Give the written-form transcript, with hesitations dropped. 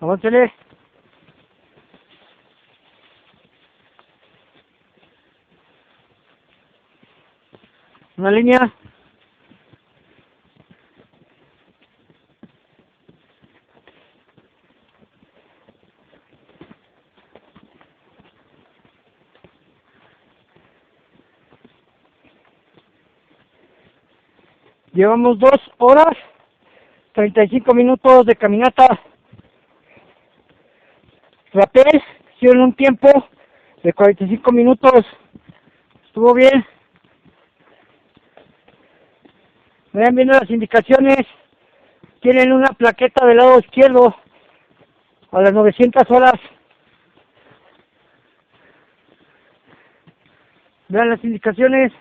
Aváncele. Una línea. Llevamos 2 horas, 35 minutos de caminata. Rapé, hicieron un tiempo de 45 minutos. Estuvo bien. Vayan viendo las indicaciones. Tienen una plaqueta del lado izquierdo a las 900 horas. Vean las indicaciones.